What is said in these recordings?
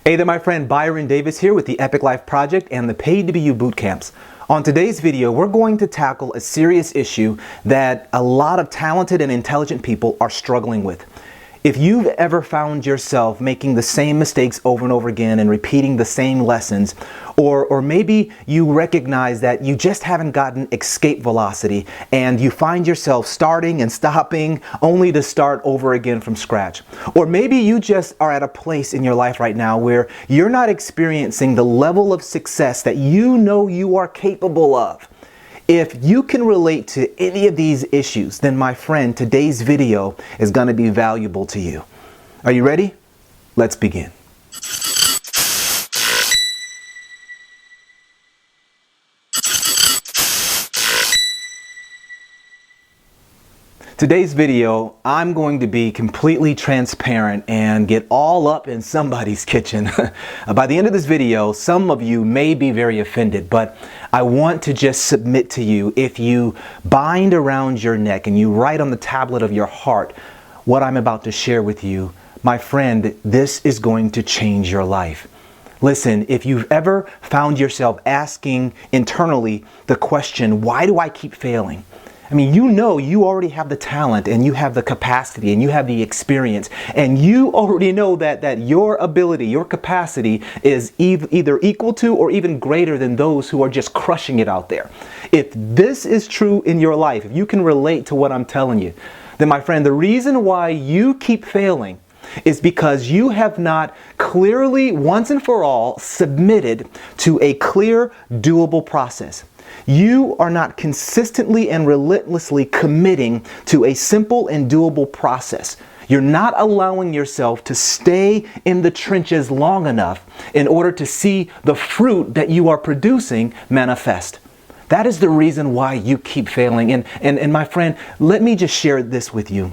Hey there, my friend Byron Davis here with the Epic Life Project and the Paid to Be You bootcamps. On today's video, we're going to tackle a serious issue that a lot of talented and intelligent people are struggling with. If you've ever found yourself making the same mistakes over and over again and repeating the same lessons, or maybe you recognize that you just haven't gotten escape velocity and you find yourself starting and stopping only to start over again from scratch. Or maybe you just are at a place in your life right now where you're not experiencing the level of success that you know you are capable of. If you can relate to any of these issues, then my friend, today's video is going to be valuable to you. Are you ready? Let's begin. Today's video, I'm going to be completely transparent and get all up in somebody's kitchen. By the end of this video, some of you may be very offended, but I want to just submit to you, if you bind around your neck and you write on the tablet of your heart what I'm about to share with you, my friend, this is going to change your life. Listen, if you've ever found yourself asking internally the question, why do I keep failing? I mean, you know you already have the talent and you have the capacity and you have the experience and you already know that your ability, your capacity is either equal to or even greater than those who are just crushing it out there. If this is true in your life, if you can relate to what I'm telling you, then my friend, the reason why you keep failing is because you have not clearly, once and for all, submitted to a clear, doable process. You are not consistently and relentlessly committing to a simple and doable process. You're not allowing yourself to stay in the trenches long enough in order to see the fruit that you are producing manifest. That is the reason why you keep failing. And my friend, let me just share this with you.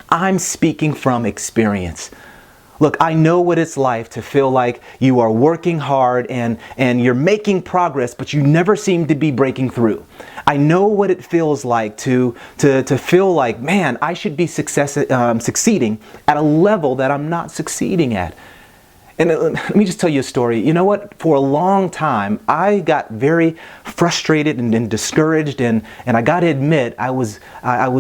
I'm speaking from experience. Look, I know what it's like to feel like you are working hard and you're making progress, but you never seem to be breaking through. I know what it feels like to feel like, man, I should be succeeding at a level that I'm not succeeding at. And let me just tell you a story. You know what? For a long time, I got very frustrated and discouraged, and I got to admit, I was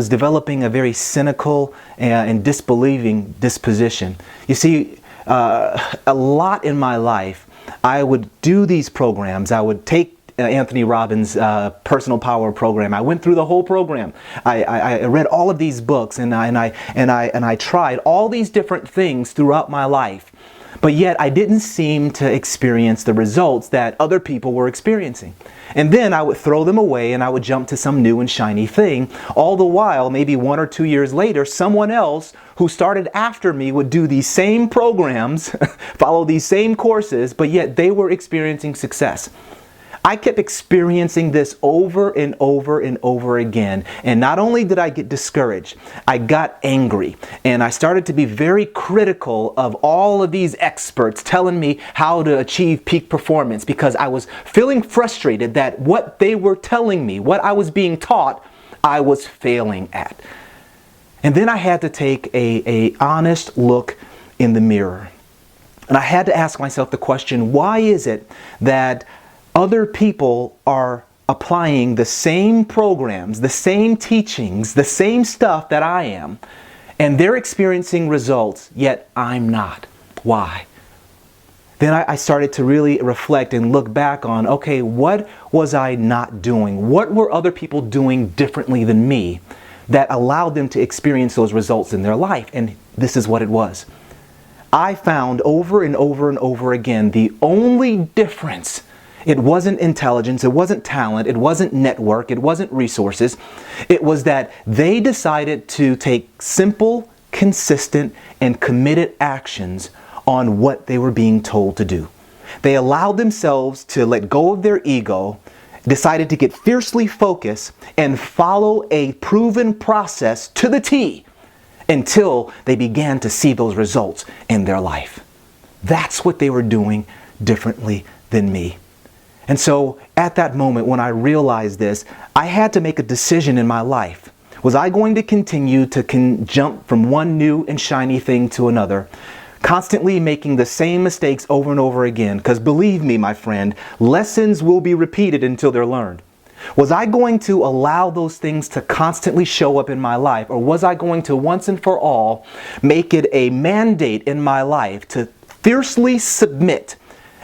developing a very cynical and disbelieving disposition. You see, a lot in my life, I would do these programs. I would take Anthony Robbins' personal power program. I went through the whole program. I read all of these books, and I tried all these different things throughout my life. But yet I didn't seem to experience the results that other people were experiencing. And then I would throw them away and I would jump to some new and shiny thing. All the while, maybe 1 or 2 years later, someone else who started after me would do these same programs, follow these same courses, but yet they were experiencing success. I kept experiencing this over and over and over again. And not only did I get discouraged, I got angry. And I started to be very critical of all of these experts telling me how to achieve peak performance, because I was feeling frustrated that what they were telling me, what I was being taught, I was failing at. And then I had to take an honest look in the mirror. And I had to ask myself the question, why is it that other people are applying the same programs, the same teachings, the same stuff that I am, and they're experiencing results, yet I'm not? Why? Then I started to really reflect and look back on, okay, what was I not doing? What were other people doing differently than me that allowed them to experience those results in their life? And this is what it was. I found over and over and over again, the only difference, it wasn't intelligence, it wasn't talent, it wasn't network, it wasn't resources. It was that they decided to take simple, consistent, and committed actions on what they were being told to do. They allowed themselves to let go of their ego, decided to get fiercely focused, and follow a proven process to the T until they began to see those results in their life. That's what they were doing differently than me. And so at that moment when I realized this, I had to make a decision in my life. Was I going to continue to jump from one new and shiny thing to another, constantly making the same mistakes over and over again. Because believe me, my friend, lessons will be repeated until they're learned. Was I going to allow those things to constantly show up in my life? Or was I going to once and for all make it a mandate in my life to fiercely submit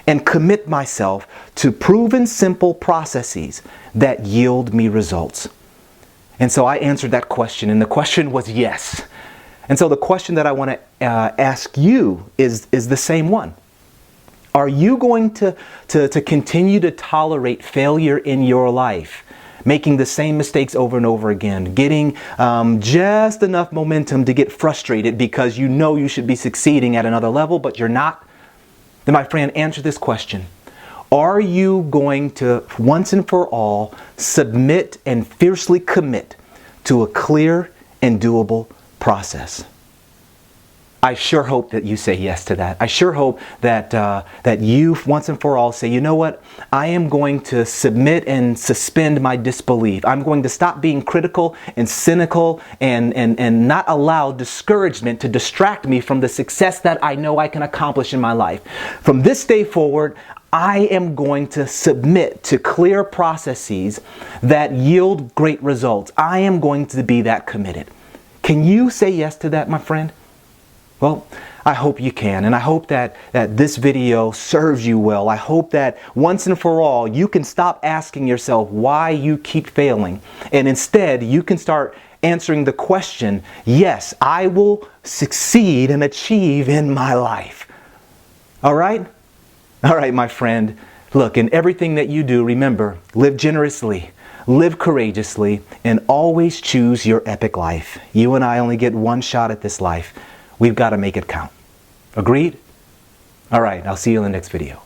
and commit myself to proven simple processes that yield me results? And so I answered that question, and the question was yes. And so the question that I want to ask you is the same one. Are you going to continue to tolerate failure in your life, making the same mistakes over and over again, getting just enough momentum to get frustrated because you know you should be succeeding at another level, but you're not? Then, my friend, answer this question. Are you going to, once and for all, submit and fiercely commit to a clear and doable process? I sure hope that you say yes to that. I sure hope that you once and for all say, you know what? I am going to submit and suspend my disbelief. I'm going to stop being critical and cynical and not allow discouragement to distract me from the success that I know I can accomplish in my life. From this day forward, I am going to submit to clear processes that yield great results. I am going to be that committed. Can you say yes to that, my friend? Well, I hope you can, and I hope that this video serves you well. I hope that once and for all, you can stop asking yourself why you keep failing, and instead you can start answering the question, yes, I will succeed and achieve in my life. All right? All right, my friend. Look, in everything that you do, remember, live generously, live courageously, and always choose your epic life. You and I only get one shot at this life. We've got to make it count. Agreed? All right, I'll see you in the next video.